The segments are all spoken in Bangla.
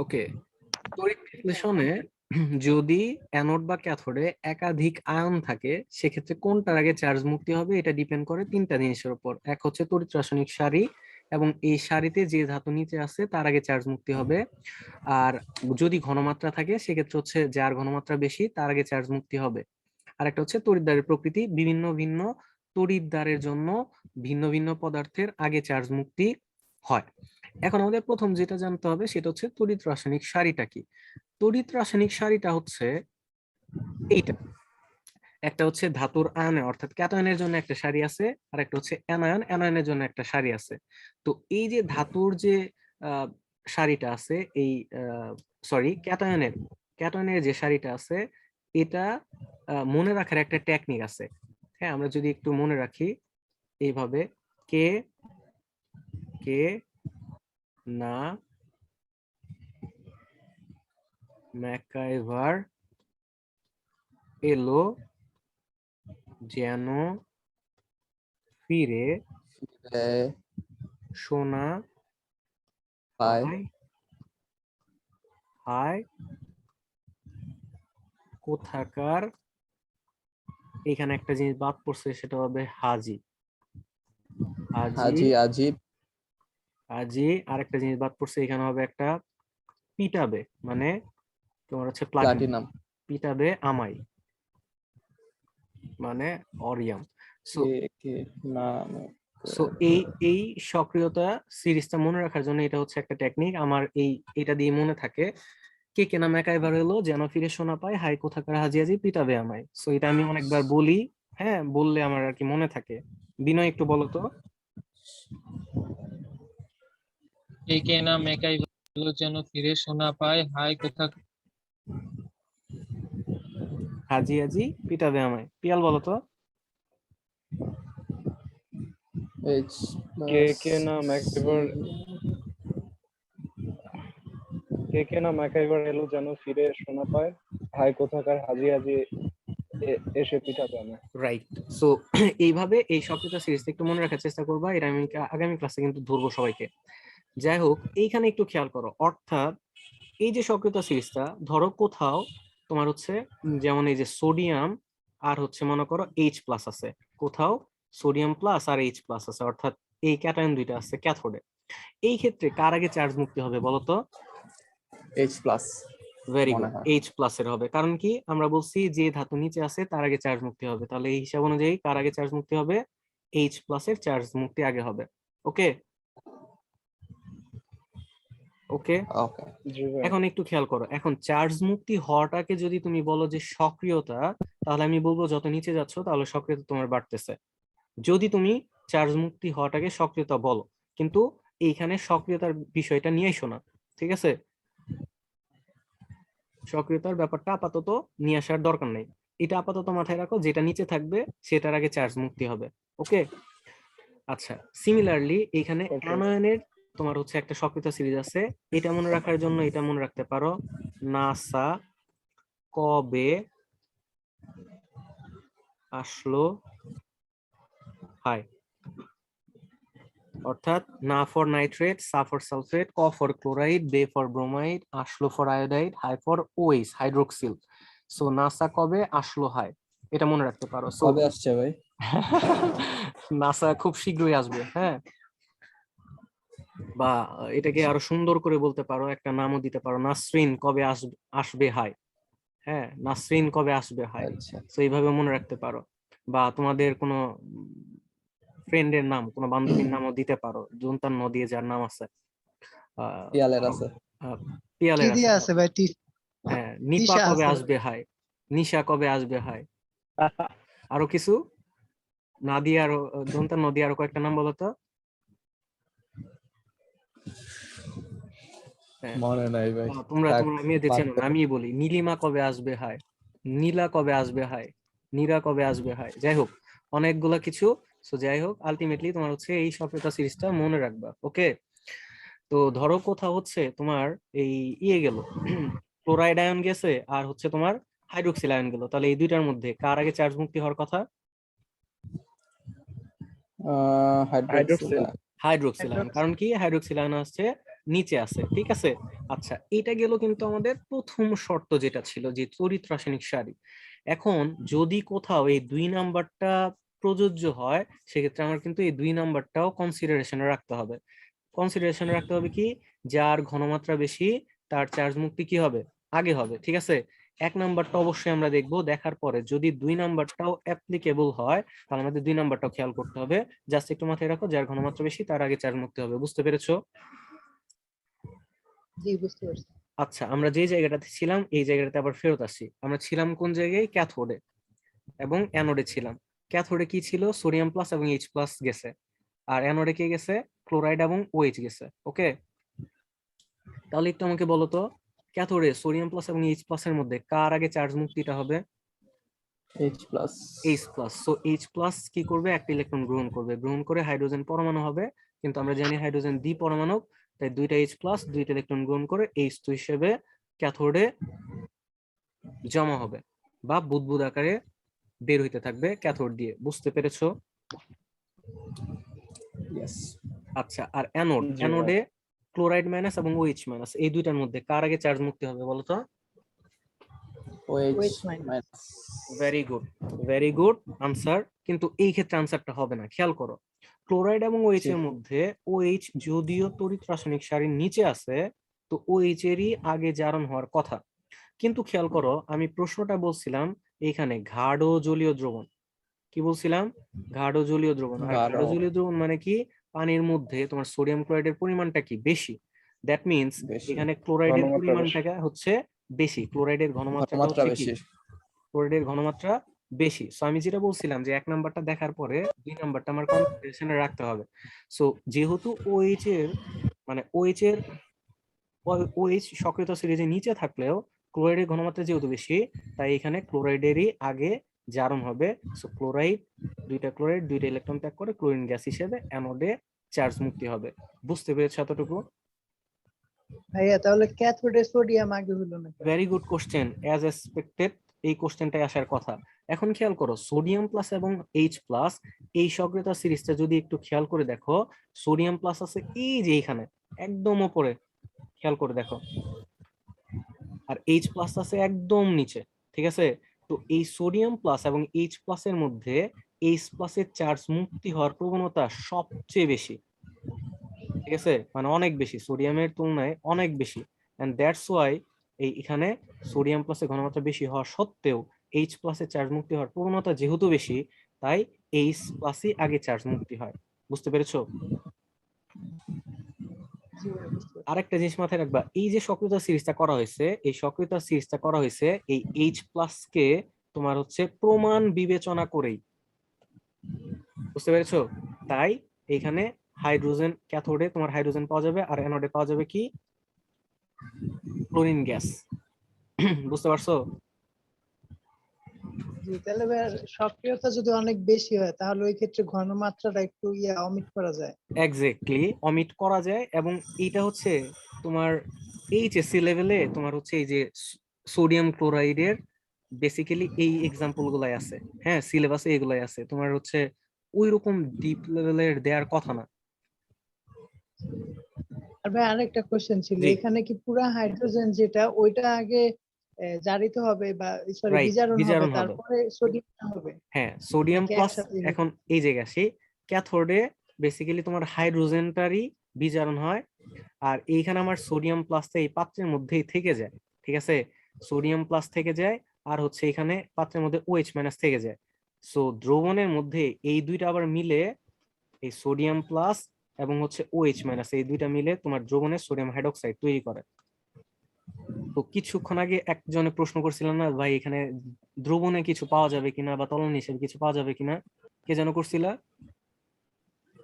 ওকে, তড়িৎ বিশ্লেষণে যদি অ্যানোড বা ক্যাথোডে একাধিক আয়ন থাকে সেক্ষেত্রে কোনটার আগে চার্জ মুক্তি হবে এটা ডিপেন্ড করে তিনটা জিনিসের উপর। এক হচ্ছে তড়িৎ রাসায়নিক সারি, এবং এই সারিতে যে ধাতু নিচে আছে তার আগে চার্জ মুক্তি হবে। আর যদি ঘনমাত্রা থাকে সেক্ষেত্রে হচ্ছে যার ঘনমাত্রা বেশি তার আগে চার্জ মুক্তি হবে। আর একটা হচ্ছে তড়িৎদ্বারের প্রকৃতি, বিভিন্ন ভিন্ন তড়িৎদ্বারের জন্য ভিন্ন ভিন্ন পদার্থের আগে চার্জ মুক্তি হয়। এখন আমাদের প্রথম যেটা জানতে হবে সেটা হচ্ছে তড়িৎ রাসায়নিক সারিটা কি। তড়িৎ রাসায়নিক সারিটা হচ্ছে এইটা। একটা হচ্ছে ধাতুর আয়নে অর্থাৎ ক্যাটায়নের জন্য একটা সারি আছে, আর একটা হচ্ছে অ্যানায়নের জন্য একটা সারি আছে। তো এই যে ধাতুর যে আহ, সারিটা আছে, এই সরি ক্যাটায়নের যে সারিটা আছে, এটা মনে রাখার একটা টেকনিক আছে। হ্যাঁ, আমরা যদি একটু মনে রাখি এইভাবে, কে কে না ম্যাকাইভার এলো যেন ফিরে সোনা পায় হায় কোথাকার। এখানে একটা জিনিস বাদ পড়ছে, সেটা হবে হাজি হাজি আজিব। হাজি। আর একটা জিনিস বাদ পড়ছে, এখানে হবে একটা পিটাবে, মানে তোমার হচ্ছে প্লাটিনাম। পিটাবে আমাই, মানে অরিয়াম। সো না সো এই এই সক্রিয়তা সিরিজটা মনে রাখার জন্য এটা হচ্ছে একটা টেকনিক আমার। এটা দিয়ে মনে থাকে, কে কে নাম একাইবার এলো যেন ফিরে শোনা পায় হাই কোথাকার হাজি হাজি পিটাবে আমায়। সো এটা আমি অনেকবার বলি, হ্যাঁ, বললে আমার আর কি মনে থাকে। বিনয় একটু বলো তো। কে কে নাম একাই ভালো যেন ফিরে শোনা পায় হায় কোথা। হাজি হাজি পিটাবে আমায়। পিয়াল বলো তো। কে কে নাম একাইবার এলো যেন ফিরে শোনা পায় হায় কোথাকার হাজি হাজি এসে পিঠাবে আমায়। রাইট। সো এইভাবে এই সক্রিয়তা সিরিজটা একটু মনে রাখার চেষ্টা করবা, এটা আমি আগামী ক্লাসে কিন্তু ধরবো সবাইকে। যাই হোক, এইখানে একটু খেয়াল করো, অর্থাৎ এই যে সক্রিয়তা সিরিজটা, ধরো কোথাও তোমার হচ্ছে যেমন এই যে সোডিয়াম আর হচ্ছে মনে করো এইচ প্লাস আছে, কোথাও সোডিয়াম প্লাস আর এইচ প্লাস আছে, অর্থাৎ এই ক্যাটায়ন দুইটা আছে ক্যাথোডে। এই ক্ষেত্রে কার আগে চার্জ মুক্তি হবে বলতো? H plus. Very good, H plus এর হবে। কারণ কি, আমরা বলছি যে ধাতু নিচে আছে তার আগে চার্জ মুক্তি হবে, তাহলে এই হিসাব অনুযায়ী কার আগে চার্জ মুক্তি হবে? এইচ প্লাস এর চার্জ মুক্তি আগে হবে। ওকে ওকে এখন একটু খেয়াল করো, এখন চার্জ মুক্তি হওয়াটাকে যদি তুমি বলো যে সক্রিয়তা, তাহলে আমি বলবো যত নিচে যাচ্ছ তাহলে সক্রিয়তা তোমার বাড়তেছে। যদি তুমি চার্জ মুক্তি হওয়াটাকে সক্রিয়তা বলো, কিন্তু এইখানে সক্রিয়তার বিষয়টা নিয়ে এসো না, ঠিক আছে? সক্রিয়তার ব্যাপারটা আপাতত নিয়ে আসার দরকার নেই, এটা আপাতত মাথায় রাখো, যেটা নিচে থাকবে সেটার আগে চার্জ মুক্তি হবে। ওকে, আচ্ছা। সিমিলারলি এখানে অ্যানোয়নের তোমার হচ্ছে একটা সক্রিয়তা সিরিজ আছে, এটা মনে রাখার জন্য এটা মনে রাখতে পারো, নাসা কবে আসলো হাই, অর্থাৎ না ফর নাইট্রেট, সা ফর সালফেট, ক ফর ক্লোরাইড, বে ফর ব্রোমাইড, আসলো ফর আয়োডাইড, হাই ফর ওএইচ হাইড্রোক্সিল। সো নাসা কবে আসলো হাই, এটা মনে রাখতে পারো। কবে আসছে ভাই? নাসা খুব শীঘ্রই আসবে, হ্যাঁ। বা এটাকে আরো সুন্দর করে বলতে পারো, একটা নামও দিতে পারো, নাসরিন কবে আসবে হাই। হ্যাঁ, নাসরিন কবে আসবে হাই। তো এইভাবে মনে রাখতে পারো। বা তোমাদের কোনো ফ্রেন্ডের নাম, কোনো বান্ধবীর নামও দিতে পারো, জুনতান নদী যার নাম আছে, পিয়ালের আছে। পিয়ালের আছে। ভাই হ্যাঁ, নিপা কবে আসবে হাই, নিশা কবে আসবে হাই। আরো কিছু নাদিয়া, আরো জুনতান নদী, আরো কয়েকটা নাম বলো তো। মনে নাই ভাই। তোমরা মেয়েদের চেনো না, আমি বলি, নীলিমা কবে আসবে হাই, নীলা কবে আসবে হাই, নীরা কবে আসবে হাই। যাই হোক, অনেকগুলা কিছু। সো যাই হোক, আলটিমেটলি তোমার হচ্ছে এই সক্রিয়তা সিরিজটা মনে রাখবা। ওকে, তো ধরো কোথাও হচ্ছে তোমার এই গেল, ক্লোরাইড আয়ন গেছে আর হচ্ছে তোমার হাইড্রোক্সিল আয়ন গেল, তাহলে এই দুইটার মধ্যে কার আগে চার্জ মুক্তি হওয়ার কথা? হাইড্রোক্সিল। Hydroxyl ion. কারণ কি, হাইড্রোক্সিল আয়ন হচ্ছে নিচে আছে, ঠিক আছে। আচ্ছা, এটা গেল কিন্তু আমাদের প্রথম শর্ত যেটা ছিল, যে তড়িৎ রাসায়নিক সারি। এখন যদি কোথাও এই 2 নাম্বারটা প্রযোজ্য হয়, সেক্ষেত্রে আমার কিন্তু এই 2 নাম্বারটাও কনসিডারেশনে রাখতে হবে। কনসিডারেশনে রাখতে হবে কি, যার ঘনমাত্রা বেশি তার চার্জ মুক্তি কি হবে, আগে হবে, ঠিক আছে। 1 নাম্বারটা অবশ্যই আমরা দেখবো, দেখার পরে যদি 2 নাম্বারটাও অ্যাপ্লিকেবল হয়, তাহলে আমাদের 2 নাম্বারটাও খেয়াল করতে হবে। জাস্ট একটু মাথায় রাখো, যার ঘনমাত্রা বেশি তার আগে চার্জ মুক্তি হবে। বুঝতে পেরেছো? জি বুঝতে পারছি। আচ্ছা, আমরা যে জায়গাটাতে ছিলাম এই জায়গাটাতে আবার ফেরত আসি। আমরা ছিলাম কোন জায়গায়? ক্যাথোডে এবং অ্যানোডে ছিলাম। ক্যাথোডে কি ছিল? সোডিয়াম প্লাস এবং এইচ প্লাস গেছে, আর অ্যানোডে কে গেছে? ক্লোরাইড এবং ওএইচ গেছে। ওকে, তাহলে একটু আমাকে বলো তো, ক্যাথোডে সোডিয়াম প্লাস এবং এইচ প্লাস এর মধ্যে কার আগে চার্জ মুক্তিটা হবে? H plus. H plus. So H plus কি করবে? একটা ইলেকট্রন গ্রহণ করবে, গ্রহণ করে হাইড্রোজেন পরমাণু হবে, কিন্তু আমরা জানি হাইড্রোজেন দ্বি পরমাণু, তাই 2টা এইচ প্লাস 2টা ইলেকট্রন গ্রহণ করে H2 হিসেবে ক্যাথোডে জমা হবে, বা বুদবুদ আকারে বের হইতে থাকবে ক্যাথোড দিয়ে। বুঝতে পেরেছো? ইয়েস। আচ্ছা, আর অ্যানোড, জি ভাই। অ্যানোডে ক্লোরাইড মাইনাস এবং ওএইচ মাইনাস, এই দুইটার মধ্যে কার আগে চার্জ মুক্তি হবে বলো তো? OH OH minus। Minus. Very good answer. কিন্তু এই ক্ষেত্রে আনসারটা হবে না, খেয়াল করো। ক্লোরাইড এবং ওএইচ এর ঠিক। মধ্যে ওএইচ যদিও তড়িৎ রাসায়নিক সারির নিচে আছে, তো ওএইচ এরই আগে জারণ হওয়ার কথা। কিন্তু খেয়াল করো, আমি প্রশ্নটা বলছিলাম এখানে গাঢ় জলীয় দ্রবণ। কি বলছিলাম? গাঢ় জলীয় দ্রবণ। আর গাঢ়। গাঢ় জলীয় দ্রবণ মানে কি? পানির মধ্যে তোমার সোডিয়াম ক্লোরাইডের পরিমাণটা কি? বেশি। দ্যাট মিন্স বেশি। এখানে ক্লোরাইডের ঘনমাত্রা পরিমাণটা হচ্ছে বেশি, ক্লোরাইডের ঘনমাত্রাটা ঘনমাত্রা হচ্ছে কি? বেশি। ক্লোরাইডের ঘনমাত্রা বেশি। সো আমি যেটা বলছিলাম যে 1 নাম্বারটা দেখার পরে 2 নাম্বারটা আমার কনসিডারেশনে রাখতে হবে। সো যেহেতু OH এর মানে OH সক্রিয়তা সিরিজের নিচে থাকলেও ক্লোরাইডের ঘনমাত্রা যেহেতু বেশি, তাই এখানে ক্লোরাইডেরই আগে জারণ হবে। সো ক্লোরাইড, 2টা ক্লোরাইড 2টা ইলেকট্রন ত্যাগ করে ক্লোরিন গ্যাস হিসেবে অ্যানোডে চার্জ মুক্তি হবে। বুঝতে পেরেছো এতটুকু? ভাইয়া তাহলে ক্যাথোডে সোডিয়াম আগে হলো না কেন? Very good question, as expected এই কোশ্চেনটাই আসার কথা। এখন খেয়াল করো, সোডিয়াম প্লাস এবং এইচ প্লাস এই সক্রিয়তা সিরিজটা যদি একটু খেয়াল করে দেখো, সোডিয়াম প্লাস আছে এই যে এখানে একদম উপরে, খেয়াল করে দেখো, আর এইচ প্লাস আছে একদম নিচে, ঠিক আছে। তো এই সোডিয়াম প্লাস এবং এইচ প্লাস এর মধ্যে এইচ প্লাস এর চার্জ মুক্তি হওয়ার প্রবণতা সবচেয়ে বেশি, ঠিক আছে, মানে অনেক বেশি, সোডিয়ামের তুলনায় অনেক বেশি। এন্ড দ্যাটস ওয়াই এখানে সোডিয়াম প্লাসের ঘনমাত্রা বেশি হওয়া সত্ত্বেও এইচ প্লাসের চার্জ মুক্তি হওয়ার প্রবণতা যেহেতু বেশি, তাই এইচ প্লাসই আগে চার্জ মুক্তি হয়। বুঝতে পেরেছো? জি ভাইয়া বুঝতে পারছি। আরেকটা জিনিস মাথায় রাখবা, এই যে সক্রিয়তা সিরিজটা করা হয়েছে, এই সক্রিয়তা সিরিজটা করা হয়েছে এই এইচ প্লাস কে তোমার হচ্ছে প্রমাণ বিবেচনা করেই। বুঝতে পেরেছো? তাই এখানে হাইড্রোজেন, ক্যাথোডে তোমার হাইড্রোজেন পাওয়া যাবে, আর অ্যানোডে পাওয়া যাবে কি? Chlorine gas. বুঝতে পারছো? জি তাহলে ভাইয়া সক্রিয়তা যদি অনেক বেশি হয় তাহলে ওই ক্ষেত্রে ঘনমাত্রাটা একটু অমিট করা যায়। এক্স্যাক্টলি, অমিট করা যায়। এবং এটা হচ্ছে তোমার এইচএসসি লেভেলে তোমার হচ্ছে এই যে সোডিয়াম ক্লোরাইডের বেসিক্যালি এই এক্সাম্পল গুলাই আছে। হ্যাঁ, সিলেবাসে এগুলাই আছে, তোমার হচ্ছে ওই রকম ডিপ লেভেলের দেওয়ার কথা না। আর ভাই আরেকটা কোশ্চেন ছিল, জি। এখানে কি পুরা হাইড্রোজেন যেটা ওইটা আগে জারিত হবে বা সরি রাইট, বিজারণ হবে বিজারণ হবে। তারপরে সোডিয়াম হবে হ্যাঁ, সোডিয়াম নাকি প্লাস। একসাথে? এখন এই জায়গায় আসি, ক্যাথোডে বেসিক্যালি তোমার হাইড্রোজেনটারই বিজারণ হয়, আর এইখানে আমার সোডিয়াম প্লাসটা এই পাত্রের মধ্যেই থেকে যায়, ঠিক আছে। সোডিয়াম প্লাস থেকে যায়, আর হচ্ছে এখানে পাত্রের মধ্যে OH মাইনাস থেকে যায়। সো দ্রবণের মধ্যে এই দুইটা আবার মিলে, এই সোডিয়াম প্লাস এবং হচ্ছে OH মাইনাস এই দুইটা মিলে তোমার দ্রবণে সোডিয়াম হাইড্রোক্সাইড তৈরি করে। তো কিছুক্ষণ আগে একজনে প্রশ্ন করছিলেন না ভাই, এখানে দ্রবণে কিছু পাওয়া যাবে কিনা বা তরল হিসেবে কিছু পাওয়া যাবে কিনা, কে যেন করছিল?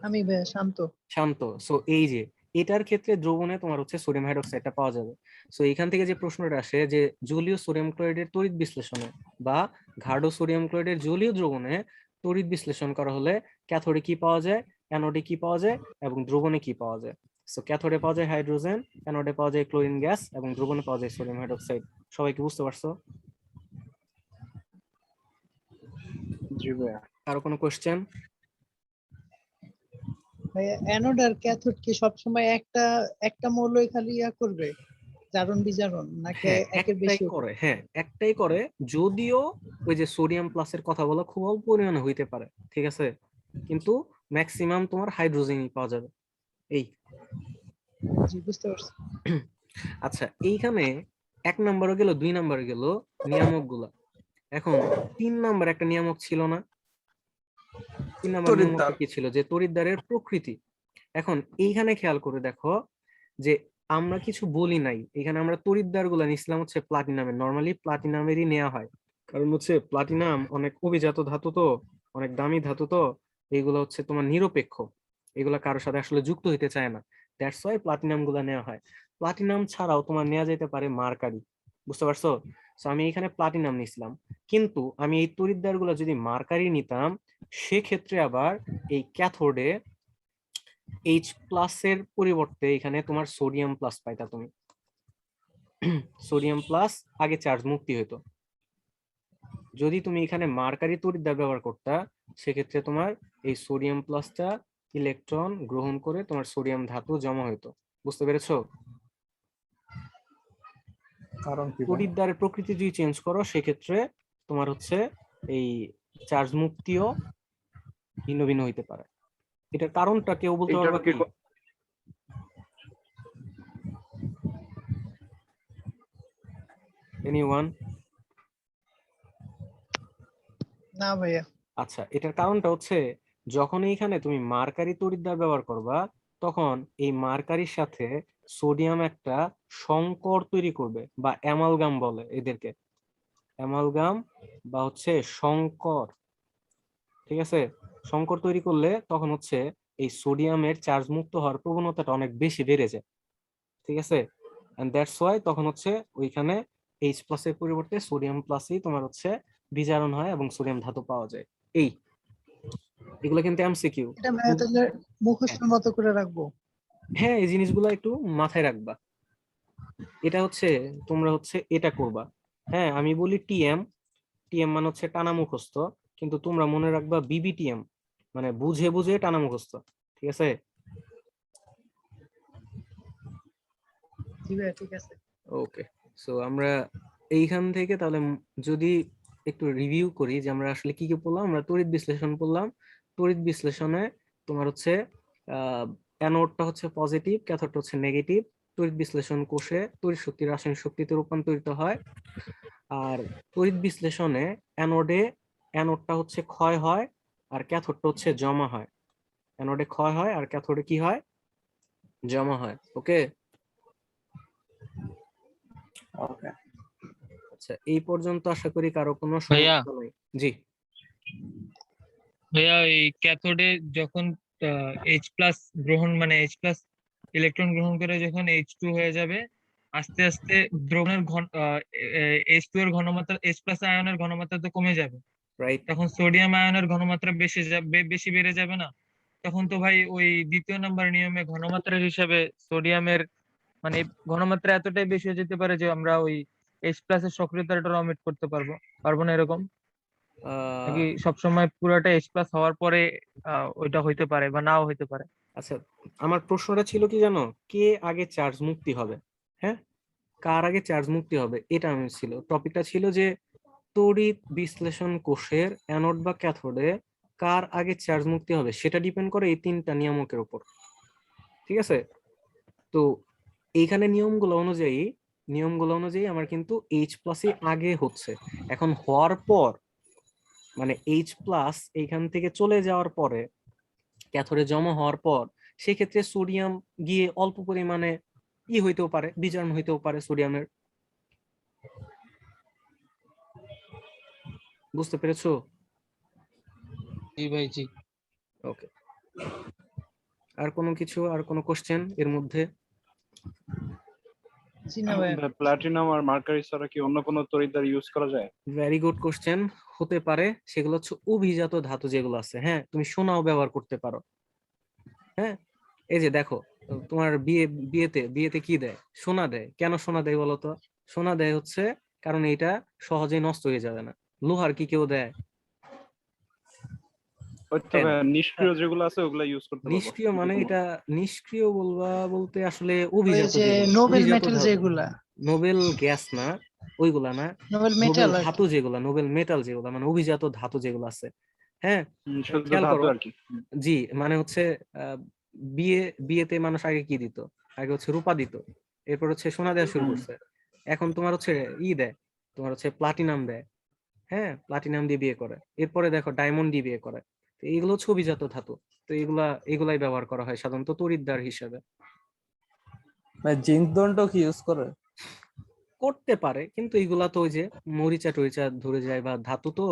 আমি ভাইয়া শান্ত। শান্ত। সো এই যে এটার ক্ষেত্রে দ্রবণে তোমার হচ্ছে সোডিয়াম হাইড্রোক্সাইডটা পাওয়া যাবে। সো এখান থেকে যে প্রশ্নটা আসে যে জলীয় সোডিয়াম ক্লোরাইডের তড়িৎ বিশ্লেষণে বা গাঢ় সোডিয়াম ক্লোরাইডের জলীয় দ্রবণে তড়িৎ বিশ্লেষণ করা হলে ক্যাথোডে কি পাওয়া যায়, অ্যানোডে কি পাওয়া যায়, এবং দ্রবণে কি পাওয়া যায়। সো ক্যাথোডে পাওয়া যায় হাইড্রোজেন, অ্যানোডে পাওয়া যায় ক্লোরিন গ্যাস, এবং দ্রবণে পাওয়া যায় সোডিয়াম হাইড্রোক্সাইড। সবাই কি বুঝতে পারছো? জি ভাইয়া। কারো কোনো কোশ্চেন? অ্যানোড আর ক্যাথোড কি সবসময় একটা একটা মৌলই খালি ইয়া করবে, জারণ বিজারণ, নাকি হ্যাঁ একের একটাই বেশি? করে, হ্যাঁ একটাই করে, যদিও ওই যে সোডিয়াম প্লাসের কথা বলা খুব অল্প পরিমাণে হইতে পারে, ঠিক আছে, কিন্তু ম্যাক্সিমাম তোমার হাইড্রোজেনই পাওয়া যাবে। এই জি, বুঝতে পারছি। আচ্ছা, এইখানে 1 নম্বরে গেল, 2 নম্বরে গেল নিয়ামক গুলা। এখন 3 নম্বর একটা নিয়ামক ছিল না? 3 নম্বর নিয়ামকটা কি ছিল? যে তড়িৎদ্বারের প্রকৃতি। এখন এইখানে খেয়াল করে দেখো যে আমরা কিছু বলি নাই, এখানে আমরা তড়িৎদ্বার গুলা নিছিলাম হচ্ছে প্লাটিনামের, নর্মালি প্লাটিনামেরই নেওয়া হয়, কারণ হচ্ছে প্লাটিনাম অনেক অভিজাত ধাতু, তো অনেক দামি ধাতু, তো এইগুলো হচ্ছে তোমার নিরপেক্ষ, এগুলা কারোর সাথে আসলে যুক্ত হইতে চায় না, দ্যাটস ওয়াই প্লাটিনাম গুলা নেওয়া হয়। প্লাটিনাম ছাড়াও তোমার নেওয়া যেতে পারে মার্কারি, বুঝতে পারছো? তো আমি এখানে প্লাটিনাম নিছিলাম, কিন্তু আমি এই তড়িৎদ্বার গুলা যদি মার্কারি নিতাম, সেক্ষেত্রে আবার এই ক্যাথোডে এইচ প্লাসের পরিবর্তে এখানে তোমার সোডিয়াম প্লাস পাইতা তুমি। সোডিয়াম প্লাস আগে চার্জ মুক্তি হইতো। যদি তুমি এখানে মার্কারি তড়িৎদ্বার ব্যবহার করতা, সেক্ষেত্রে তোমার এই সোডিয়াম প্লাসটা ইলেকট্রন গ্রহণ করে তোমার সোডিয়াম ধাতু জমা হইতো। বুঝতে পেরেছো? কারণ কি ভাই? তড়িৎদ্বারের প্রকৃতি যদি চেঞ্জ করো, সেক্ষেত্রে তোমার হচ্ছে এই চার্জ মুক্তিও ভিন্ন ভিন্ন হইতে পারে। এটার কারণটা কেউ বলতে পারবা কি? এনিওয়ান? না ভাইয়া। আচ্ছা, এটার কারণটা হচ্ছে যখন এইখানে তুমি মার্কারি তড়িৎদ্বার ব্যবহার করবা, তখন এই মার্কারির সাথে সোডিয়াম একটা সংকর তৈরি করবে, বা অ্যামালগাম বলে এদেরকে, অ্যামালগাম বা হচ্ছে সংকর, ঠিক আছে? সংকর তৈরি করলে তখন হচ্ছে এই সোডিয়ামের চার্জ মুক্ত হওয়ার প্রবণতাটা অনেক বেশি বেড়ে যায়, ঠিক আছে? এন্ড দ্যাটস ওয়াই তখন হচ্ছে ওইখানে এইচ প্লাসের পরিবর্তে সোডিয়াম প্লাসই তোমার হচ্ছে বিজারণ হয় এবং সোডিয়াম ধাতু পাওয়া যায়। এই এগুলো কিন্তু এমসিকিউ। এটা ভাইয়া তাহলে মুখস্থের মতো করে রাখবো? হ্যাঁ, এই জিনিসগুলো একটু মাথায় রাখবা। এটা হচ্ছে তোমরা হচ্ছে এটা করবা। হ্যাঁ, আমি বলি টিএম, টিএম মানে হচ্ছে টানা মুখস্থ, কিন্তু তোমরা মনে রাখবা বিবিটিএম, মানে বুঝে বুঝে টানা মুখস্থ, ঠিক আছে? জি ভাইয়া, ঠিক আছে। ওকে, সো আমরা এইখান থেকে তাহলে যদি একটু রিভিউ করি যে আমরা আসলে কি কি পড়লাম। আমরা তড়িৎ বিশ্লেষণ পড়লাম। তড়িৎ বিশ্লেষণে তোমার হচ্ছে অ্যানোডটা হচ্ছে পজিটিভ, ক্যাথোডটা হচ্ছে নেগেটিভ। তড়িৎ বিশ্লেষণ কোষে তড়িৎ শক্তি রাসায়নিক শক্তিতে রূপান্তরিত হয়। আর তড়িৎ বিশ্লেষণে অ্যানোডটা হচ্ছে ক্ষয় হয় আর ক্যাথোডটা হচ্ছে জমা হয়। অ্যানোডে ক্ষয় হয় আর ক্যাথোডে কি হয়? জমা হয়। ওকে, ওকে। আচ্ছা, এই পর্যন্ত আশা করি কারো কোনো ভাইয়া সমস্যা নাই। জি, ভাইয়া এই ক্যাথোডে যখন এইচ প্লাস গ্রহণ মানে এইচ প্লাস ইলেকট্রন গ্রহণ করে যখন H2 হয়ে যাবে, আস্তে আস্তে দ্রবণের ঘন H2 এর ঘনমাত্রা, H প্লাস আয়নের ঘনমাত্রা তো কমে যাবে, রাইট। তখন সোডিয়াম আয়নের ঘনমাত্রা বেশি বেড়ে যাবে না? তখন তো ভাই ওই দ্বিতীয় নাম্বার নিয়মে ঘনমাত্রার হিসাবে সোডিয়ামের মানে ঘনমাত্রা এতটাই বেশি হয়ে যেতে পারে যে আমরা ওই H প্লাস এর সক্রিয়তাটা অমিট করতে পারবো না এরকম? নাকি সবসময় পুরোটা H প্লাস হওয়ার পরে ওইটা হইতে পারে বা নাও হইতে পারে? আচ্ছা, আমার প্রশ্নটা ছিল কি জানো, কে আগে চার্জ মুক্তি হবে? হ্যাঁ, কার আগে চার্জ মুক্তি হবে, এটা আমি ছিল টপিকটা ছিল যে তড়িৎ বিশ্লেষণ কোষের অ্যানোড বা ক্যাথোডে কার আগে চার্জ মুক্তি হবে সেটা ডিপেন্ড করে এই 3টা নিয়ামকের উপর, ঠিক আছে? তো এইখানে নিয়মগুলো অনুযায়ী আমার কিন্তু এইচ প্লাসই আগে হচ্ছে। এখন হওয়ার পর মানে এইচ প্লাস এইখান থেকে চলে যাওয়ার পরে, ক্যাথোডে জমা হওয়ার পর, সেক্ষেত্রে সোডিয়াম গিয়ে অল্প পরিমাণে হইতেও পারে, বিজারণ হইতেও পারে সোডিয়ামের। বুঝতে পেরেছো? জি ভাই, জি। ওকে, আর কোনো কিছু, আর কোনো কোশ্চেন এর মধ্যে? জি না ভাইয়া। প্লাটিনাম আর মার্কারি ছাড়া কি অন্য কোনো তড়িৎদ্বার ইউজ করা যায়? Very good question. হতে পারে, সেগুলো হচ্ছে অভিজাত ধাতু যেগুলো আছে। হ্যাঁ, তুমি সোনাও ব্যবহার করতে পারো। হ্যাঁ, এই যে দেখো, তোমার বিয়েতে কি দেয়? সোনা দেয়। কেন সোনা দেয় বলো তো? সোনা দেয় হচ্ছে কারণ এটা সহজেই নষ্ট হয়ে যাবে না। লোহার কি কেউ দেয়? ওই তো ভাই, নিষ্ক্রিয় যেগুলো আছে ওগুলা ইউজ করতে পারবো। নিষ্ক্রিয় মানে যেকোনো। এটা নিষ্ক্রিয় বলবা বলতে আসলে ওই অভিজাত যে যেগুলো, নোবেল অভিজাত মেটাল যেগুলা, নোবেল গ্যাস না, ওইগুলা না, নোবেল নোবেল মেটাল আর ধাতু কি। যেগুলা, নোবেল মেটাল যেগুলা মানে অভিজাত ধাতু যেগুলো আছে। হ্যাঁ, শুধু খেয়াল ধাতু করো। আর কি। জি, মানে হচ্ছে আহ, বিয়েতে মানুষ আগে কি দিত? আগে হচ্ছে রূপা দিত, এরপর হচ্ছে সোনা দেওয়া শুরু করছে, এখন তোমার হচ্ছে দেয়, তোমার হচ্ছে প্লাটিনাম দেয়। হ্যাঁ, প্লাটিনাম দিয়ে বিয়ে করে, এরপরে দেখো ডায়মন্ড দিয়ে বিয়ে করে। তো এগুলো হচ্ছে অভিজাত ধাতু। তো এগুলাই ব্যবহার করা হয় সাধারণত তড়িৎদ্বার হিসেবে। ভাই জিঙ্ক দন্ডও কি ইউজ করে? করতে পারে, কিন্তু এগুলা তো ওই যে মরিচা টরিচা ধরে যায় বা ধাতু তো,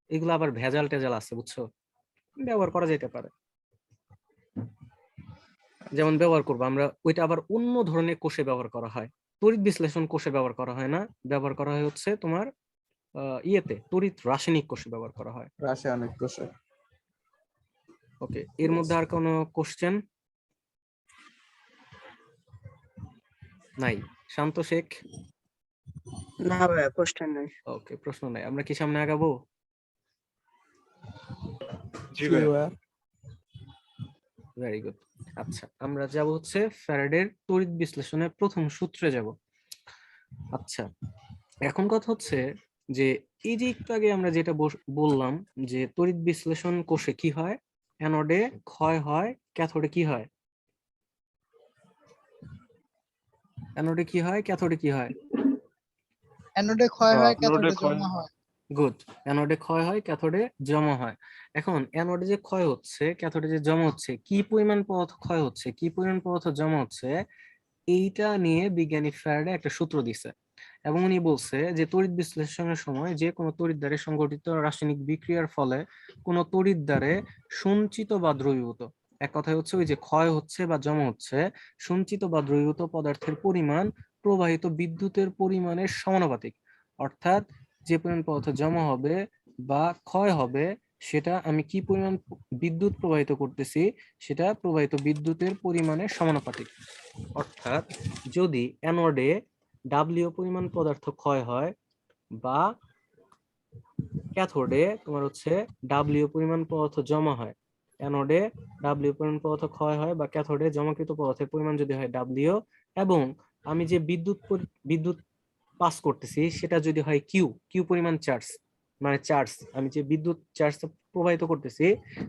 এগুলো আবার ভেজাল টেজাল আছে বুঝছো, ব্যবহার করা যেতে পারে। যেমন ব্যবহার করবো আমরা ওইটা আবার অন্য ধরনের কোষে ব্যবহার করা হয়, তড়িৎ বিশ্লেষণ কোষে ব্যবহার করা হয় না, ব্যবহার করা হয় হচ্ছে তোমার তড়িৎ রাসায়নিক কোষে ব্যবহার করা হয়। রাসায়নিক কোষে। ওকে, এর মধ্যে আর কোনো কোশ্চেন নাই? শান্ত শেখ? না ভাইয়া, কোশ্চেন নাই। ওকে, প্রশ্ন নাই, আমরা কি সামনে আগাবো? জি ভাই। Very good. আচ্ছা, আমরা যাব হচ্ছে ফ্যারাডের তড়িৎ বিশ্লেষণের প্রথম সূত্রে যাব। আচ্ছা, এখন কথা হচ্ছে যে এই যে একটু আগে আমরা যেটা বললাম যে তড়িৎ বিশ্লেষণ কোষে কি হয়, অ্যানোডে ক্ষয় হয়, ক্যাথোডে কি হয়? অ্যানোডে কি হয়, ক্যাথোডে কি হয়? অ্যানোডে ক্ষয় হয়, অ্যানোডে ক্যাথোডে ক্ষয় জমা হয়। গুড, অ্যানোডে ক্ষয় হয়, ক্যাথোডে জমা হয়। এখন অ্যানোডে যে ক্ষয় হচ্ছে, ক্যাথোডে যে জমা হচ্ছে, কি পরিমাণ পদার্থ ক্ষয় হচ্ছে, কি পরিমাণ পদার্থ জমা হচ্ছে, এইটা নিয়ে বিজ্ঞানী ফ্যারাডে একটা সূত্র দিছে। এবং উনি বলছে যে তড়িৎ বিশ্লেষণের সময় যে কোনো তড়িৎদ্বারে সংঘটিত রাসায়নিক বিক্রিয়ার ফলে কোনো তড়িৎদ্বারে সঞ্চিত বা দ্রবীভূত, এক কথায় হচ্ছে ওই যে ক্ষয় হচ্ছে বা জমা হচ্ছে, সঞ্চিত বা দ্রবীভূত পদার্থের পরিমাণ প্রবাহিত বিদ্যুতের পরিমাণের সমানুপাতিক। অর্থাৎ যে পরিমাণ পদার্থ জমা হবে বা ক্ষয় হবে, সেটা আমি কি পরিমাণ বিদ্যুৎ প্রবাহিত করতেছি, সেটা প্রবাহিত বিদ্যুতের পরিমাণের সমানুপাতিক। অর্থাৎ যদি অ্যানোডে ডাব্লিউ পরিমাণ পদার্থ ক্ষয় হয় বা ক্যাথোডে তোমার হচ্ছে ডাব্লিউ পরিমাণ পদার্থ জমা হয়, অ্যানোডে ডাব্লিউ পরিমাণ পদার্থ ক্ষয় হয় বা ক্যাথোডে জমাকৃত পদার্থের পরিমাণ যদি হয় ডাব্লিউ, এবং আমি যে বিদ্যুৎ পাস করতেছি সেটা যদি হয় কিউ, কিউ পরিমাণ চার্জ, মানে চার্জ, আমি যে বিদ্যুৎ চার্জ প্রবাহিত করতেছি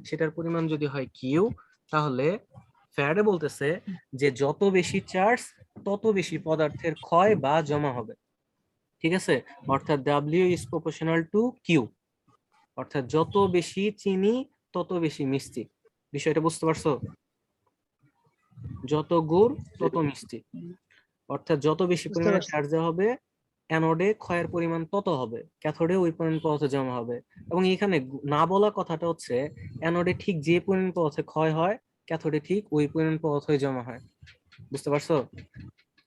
সেটার পরিমাণ যদি হয় কিউ, তাহলে ফ্যারাডে বলতেছে যে যত বেশি চার্জ তত বেশি পদার্থের ক্ষয় বা জমা হবে। ঠিক আছে, অর্থাৎ W is proportional to Q, অর্থাৎ যত বেশি চিনি তত বেশি মিষ্টি। বিষয়টা বুঝতে পারছো? যত গুড় তত মিষ্টি, অর্থাৎ যত বেশি বুঝতে পরিমাণে পারছি। চার্জ দেওয়া হবে অ্যানোডে ক্ষয়ের পরিমাণ তত হবে, ক্যাথোডে ওই পরিমাণ পদার্থ জমা হবে। এবং এখানে না বলা কথাটা হচ্ছে অ্যানোডে ঠিক যে পরিমাণ পদার্থ ক্ষয় হয়, ক্যাথোডে ঠিক ওই পরিমাণ পদার্থই জমা হয়। বুঝতে পারছো?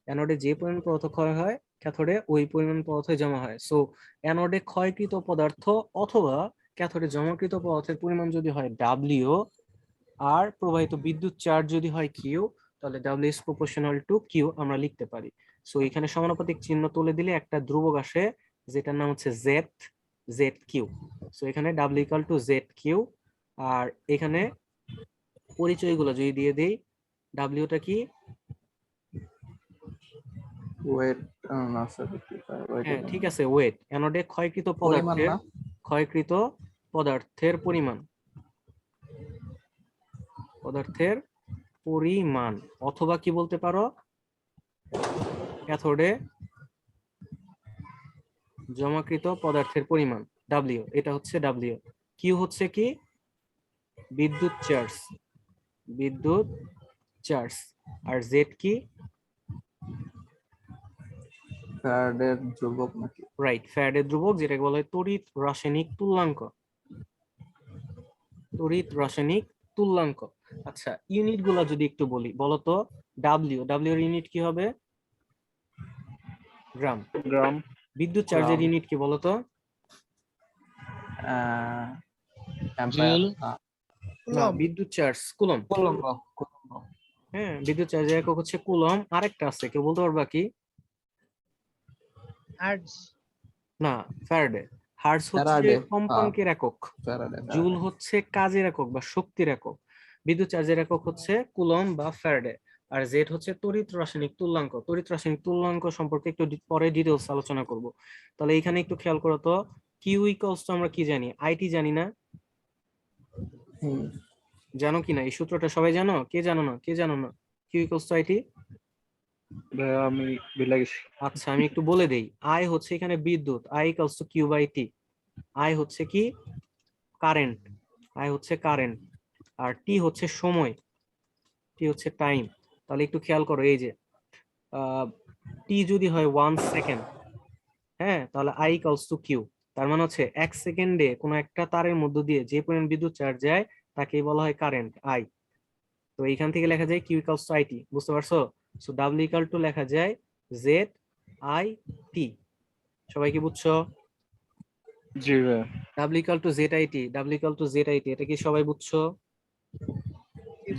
অ্যানোডে যে পরিমাণ পদার্থ ক্ষয় হয়, ক্যাথোডে ওই পরিমাণ পদার্থই জমা হয়। সো অ্যানোডে ক্ষয়কৃত পদার্থ অথবা ক্যাথোডে জমাকৃত পদার্থের পরিমাণ যদি হয় ডাব্লিউ, আর প্রবাহিত বিদ্যুৎ চার্জ যদি হয় কিউ, তাহলে W is proportional to Q আমরা লিখতে পারি। সো এখানে সমানুপাতিক চিহ্ন তুলে দিলে একটা ধ্রুবক আসে যেটার নাম হচ্ছে জেড, জেড কিউ। সো এখানে W equal to Z Q. আর এখানে পরিচয়গুলো যদি দিয়ে দেই, ডাব্লিউটা কি? ওয়েট না স্যার, হ্যাঁ ঠিক আছে, ওয়েট, অ্যানোডে পরিমাণ না। ক্ষয়কৃত পদার্থের পরিমাণ, পদার্থের পরিমাণ, অথবা কি বলতে পারো ক্যাথোডে জমাকৃত পদার্থের পরিমাণ ডাব্লিউ, এটা হচ্ছে ডাব্লিউ। কিউ হচ্ছে কি? বিদ্যুৎ চার্জ, বিদ্যুৎ চার্জ। আর জেড কি? ফ্যারাডের ধ্রুবক নাকি? রাইট, ফ্যারাডের ধ্রুবক, যেটাকে বলা হয় তড়িৎ রাসায়নিক তুল্যাঙ্ক, তড়িৎ রাসায়নিক তুল্যাঙ্ক। আচ্ছা, ইউনিট গুলা যদি একটু বলি, বলতো ডাব্লিউ, ডাব্লিউ এর ইউনিট কি হবে? গ্রাম। গ্রাম। বিদ্যুৎ চার্জের গ্রাম। ইউনিট কি বলতো? অ্যাম্পায়ার। না, কুলম্ব। বিদ্যুৎ চার্জ কুলম্ব। হ্যাঁ, বিদ্যুৎ চার্জের একক হচ্ছে কুলম্ব। আরেকটা আছে, কেউ বলতে পারবা কি? হার্টজ। না, ফ্যারাডে। হার্টজ হচ্ছে ফ্যারাডে, কম্পাঙ্কের একক, ফ্যারাডে, জুল হচ্ছে কাজের একক বা শক্তির একক, বিদ্যুৎ চার্জের একক হচ্ছে কুলম বা ফ্যারাডে, আর জেড হচ্ছে তড়িৎ রাসায়নিক তুল্যাঙ্ক। তড়িৎ রাসায়নিক তুল্যাঙ্ক সম্পর্কে একটু পরে ডিটেলস আলোচনা করব। তাহলে এখানে একটু খেয়াল করো তো, কিউ ইকুয়ালস টু আমরা কি জানি, আইটি জানি না? হুম, জানো কি না এই সূত্রটা? সবাই জানো? কে জানো না? কে জানো না কিউ ইকুয়ালস টু আইটি? ভাইয়া আমি ভুলে গেছি। আচ্ছা আমি একটু বলে দেই, আই হচ্ছে এখানে বিদ্যুৎ, I equals to Q by T. I হচ্ছে কি? কারেন্ট, আই হচ্ছে কারেন্ট, আর টি হচ্ছে সময়, টি হচ্ছে টাইম। তাহলে একটু খেয়াল করো, এই যে টি যদি হয় 1 সেকেন্ড, হ্যাঁ, তাহলে আই ইকুয়ালস টু কিউ। তার মানে হচ্ছে 1 সেকেন্ডে কোনো একটা তারের মধ্য দিয়ে যে পরিমাণ বিদ্যুৎ চার্জ যায় তাকেই বলা হয় কারেন্ট, আই। তো এইখান থেকে লেখা যায় কিউ ইকুয়ালস টু আইটি, বুঝতে পারছো? সো ডাব্লিউ ইকুয়াল টু লেখা যায় জেড আই টি। সবাই কি বুঝছো? জি ভাইয়া। W equal to Z I T, W equal to Z I T, এটা কি সবাই বুঝছো?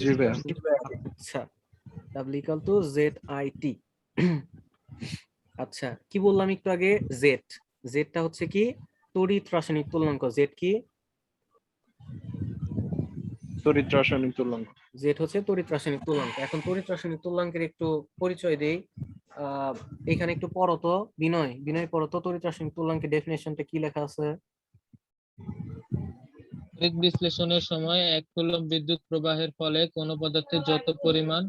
জি ভাইয়া। আচ্ছা, W equal to Z I T. আচ্ছা কি বললাম একটু আগে? জেড, জেডটা হচ্ছে কি? তড়িৎ রাসায়নিক তুল্যাঙ্ক। জেড কি? তড়িৎ রাসায়নিক তুল্যাঙ্ক। জেড হচ্ছে তড়িৎ রাসায়নিক তুল্যাঙ্ক। এখন তড়িৎ রাসায়নিক তুল্যাঙ্কের একটু পরিচয় দেই। এখানে একটু পড়ো তো, বিনয়, বিনয় পড়ো তো, তড়িৎ রাসায়নিক তুল্যাঙ্কের ডেফিনেশনটা কি লেখা আছে? তড়িৎ বিশ্লেষণের সময় 1 কুলম্ব বিদ্যুৎ প্রবাহের ফলে কোনো পদার্থের যত পরিমাণ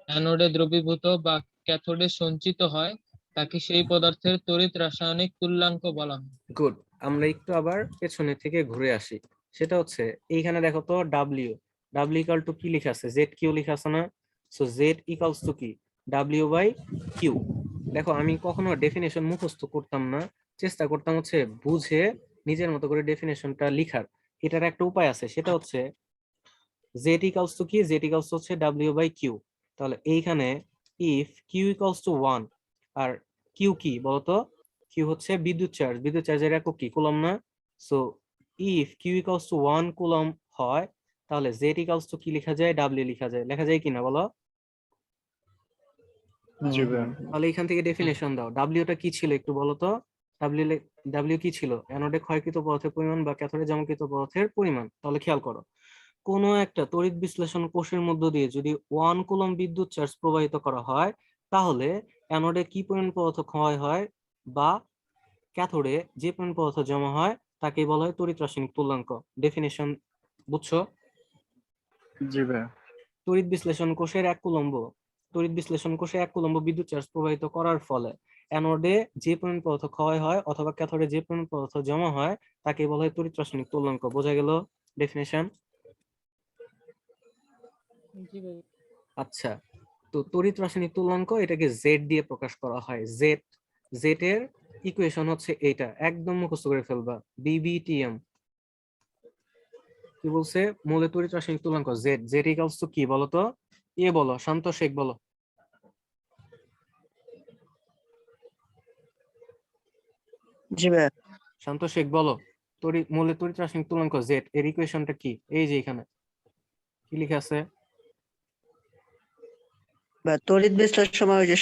অ্যানোডে দ্রবীভূত বা ক্যাথোডে সঞ্চিত হয় তাকে সেই পদার্থের তড়িৎ রাসায়নিক তুল্যাঙ্ক বলা হয়। গুড। আমরা একটু আবার পেছনে থেকে ঘুরে আসি। সেটা হচ্ছে এইখানে দেখো তো, ডাব্লিউ, ডাব্লিউ ইকুয়াল টু কি লেখা আছে? জেড কিউ লেখা আছে না? সো জেড ইকুয়ালস টু কি? W by Q. দেখো আমি কখনো ডেফিনেশন মুখস্থ করতাম না, চেষ্টা করতাম হচ্ছে বুঝে নিজের মতো করে ডেফিনেশনটা লিখার। এটার একটা উপায় আছে, সেটা হচ্ছে জেড ইকুয়ালস টু কি? জেড ইকুয়ালস হচ্ছে ডাব্লিউ বাই কিউ। তাহলে এইখানে ইফ কিউ ইকুয়ালস টু 1, আর কিউ কি বলতো? কিউ হচ্ছে বিদ্যুৎ চার্জ, বিদ্যুৎ চার্জের একক কি? কুলম না? So if Q equals to 1 coulomb হয়, তাহলে জেড ইকুয়ালস টু কি লেখা যায়? ডাব্লিউ লেখা যায়। লেখা যায় কিনা বলো? জি ভাইয়া। তাহলে এখান থেকে ডেফিনেশন দাও, ডাব্লিউটা কি ছিল একটু বলো তো? ডাব্লিউ, ডাব্লিউ কি ছিল? অ্যানোডে ক্ষয়কৃত পদার্থের পরিমাণ বা ক্যাথোডে জমাকৃত পদার্থের পরিমাণ। তাহলে খেয়াল করো, কোনো একটা তড়িৎ বিশ্লেষণ কোষের মধ্য দিয়ে যদি 1 কুলম বিদ্যুৎ চার্জ প্রবাহিত করা হয়, তাহলে অ্যানোডে কি পরিমাণ পদার্থ ক্ষয় হয় বা ক্যাথোডে যে পরিমাণ পদার্থ জমা হয় তাকেই বলা হয় তড়িৎ রাসায়নিক তুল্যাঙ্ক। ডেফিনেশন বুঝছো? জি ভাইয়া। তড়িৎ বিশ্লেষণ কোষের 1 কুলম্ব, তড়িৎ বিশ্লেষণ কোষে 1 কুলম্ব বিদ্যুৎ চার্জ প্রবাহিত করার ফলে অ্যানোডে যে পরিমাণ পদার্থ ক্ষয় হয় অথবা ক্যাথোডে যে পরিমাণ পদার্থ জমা হয় তাকে বলা হয় তড়িৎ রাসায়নিক তুল্যাঙ্ক। বোঝা গেল ডেফিনেশন? আচ্ছা, তো তড়িৎ রাসায়নিক তুল্যাঙ্ক এটাকে জেড দিয়ে প্রকাশ করা হয়। জেড, জেড এর ইকুয়েশন হচ্ছে এইটা, একদম মুখস্থ করে ফেলবা, বিবিটিএম। কি বলছে? মৌলের তড়িৎ রাসায়নিক তুল্যাঙ্ক জেড, জেড ইকুয়ালস টু কি বলো তো? বলো, শান্ত শেখ বলো। জি ভাইয়া। শান্ত শেখ বলো, মৌলের তড়িৎ রাসায়নিক তুল্যাঙ্ক জেড এর ইকুয়েশনটা কি? এই যে এখানে কি লেখা আছে? তড়িৎ বিশ্লেষণের সময় ওই যে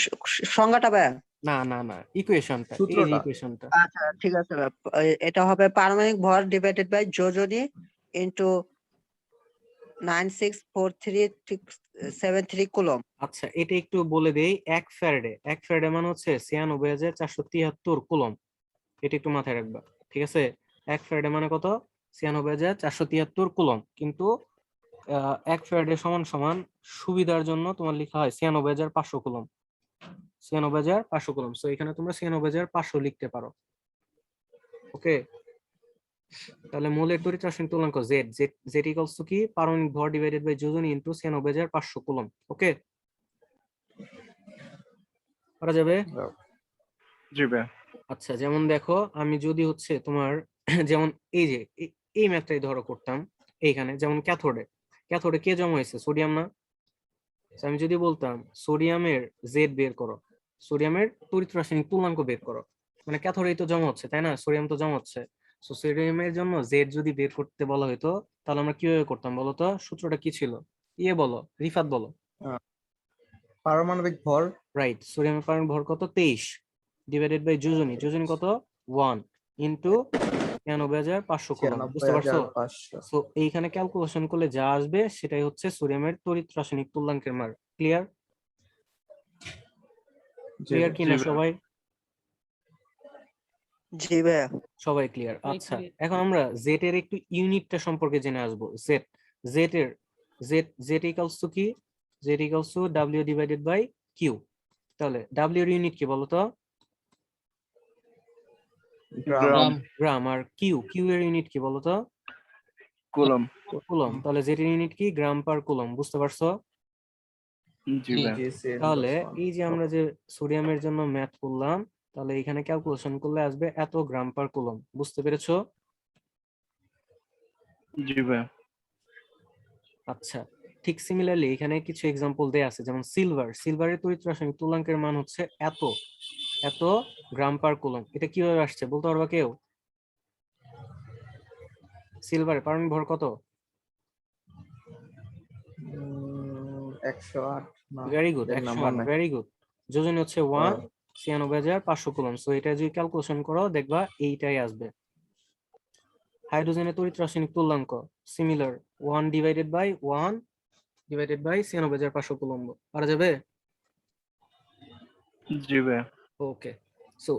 সংজ্ঞাটা ভাইয়া। না না না, ইকুয়েশনটা, এই যে সূত্রটা। ইকুয়েশনটা। আচ্ছা ঠিক আছে ভাইয়া। এটা হবে পারমাণবিক ভর ডিভাইডেড বাই যোজনী ইনটু 964373 কুলম্ব। আচ্ছা এটা একটু বলে দেই, 1 ফ্যারাডে, 1 ফ্যারাডে মানে হচ্ছে 96,473 কুলম। এটা একটু মাথায় রাখবা, ঠিক আছে? 1 ফ্যারাডে মানে কত? 96,473 কুলম। কিন্তু 1 ফ্যারাডে সমান সমান সুবিধার জন্য তোমার লেখা হয় 96,500 কুলম, 96,500 কুলম। সো এখানে তোমরা 96,500 লিখতে পারো। ওকে, তাহলে মৌলের তড়িৎ রাসায়নিক তুল্যাঙ্ক জেড, জেড ইকুয়ালস টু কি? পারমাণবিক ভর ডিভাইডেড বাই যোজনী ইনটু 96,500 কুলম। ওকে, করা যাবে? জি ভাইয়া। আচ্ছা যেমন দেখো, আমি যদি হচ্ছে তোমার যেমন এই যে এই ম্যাথটাই ধরো করতাম, এইখানে যেমন ক্যাথোডে, ক্যাথোডে কে জমা হয়েছে? সোডিয়াম না? So, আমি যদি বলতাম সোডিয়ামের জেড বের করো, সোডিয়ামের তড়িৎ রাসায়নিক তুল্যাঙ্ক বের করো, মানে ক্যাথোডেই তো জমা হচ্ছে তাই না? সোডিয়াম তো জমা হচ্ছে। সো সোডিয়ামের জন্য জেড যদি বের করতে বলা হতো তাহলে আমরা কিভাবে করতাম বলো তো? সূত্রটা কি ছিল? বলো, রিফাত বলো। পারমাণবিক ভর, রাইট, সোডিয়ামের পারমাণবিক ভর কত? 23 ডিভাইডেড বাই যোজনী, যোজনী কত? 1 ইনটু 96,500 কুলম্ব, বুঝতে পারছো? 96,500। সো এইখানে ক্যালকুলেশন করলে যা আসবে সেটাই হচ্ছে সোডিয়ামের তড়িৎ রাসায়নিক তুল্যাঙ্কের মান। ক্লিয়ার? ক্লিয়ার কিনা সবাই? জি ভাইয়া। সবাই ক্লিয়ার? আচ্ছা, এখন আমরা জেড এর একটু ইউনিটটা সম্পর্কে জেনে আসবো। জেড জেড এর জেড জেড ইকুয়ালস টু কি? Z equals to W divided by Q. তাহলে ডাব্লিউ এর ইউনিট কি বলতো? গ্রাম। গ্রাম। আর কিউ কিউ এর ইউনিট কি বলতো? কুলম। কুলম। তাহলে জেড এর ইউনিট কি? গ্রাম পার কুলম, বুঝতে পারছো? জি ভাই। তাহলে এই যে আমরা যে সোডিয়ামের জন্য ম্যাথ করলাম, তাহলে এখানে ক্যালকুলেশন করলে আসবে এত গ্রাম পার কুলম, বুঝতে পেরেছো? জি ভাই। আচ্ছা, ঠিক সিমিলারলি এখানে কিছু এক্সাম্পল দেয়া আছে, যেমন সিলভারের তড়িৎ রাসায়নিক তুল্যাঙ্কের মান হচ্ছে এত এত গ্রাম পার কুলম। এটা কিভাবে আসছে বলতে পারবা কেউ? সিলভারের পারমাণবিক ভর কত? 108 না, ভেরি গুড, এর নাম্বার 108, নাই। Very good. যোজনী হচ্ছে 1, 96,500 কুলম। সো এটা যদি ক্যালকুলেশন করো দেখবা এইটাই আসবে। হাইড্রোজেনের তড়িৎ রাসায়নিক তুল্যাঙ্ক সিমিলার, 1 ডিভাইডেড বাই 96,500 কুলম্ব। পারা যাবে? জি ভাই। ওকে। সো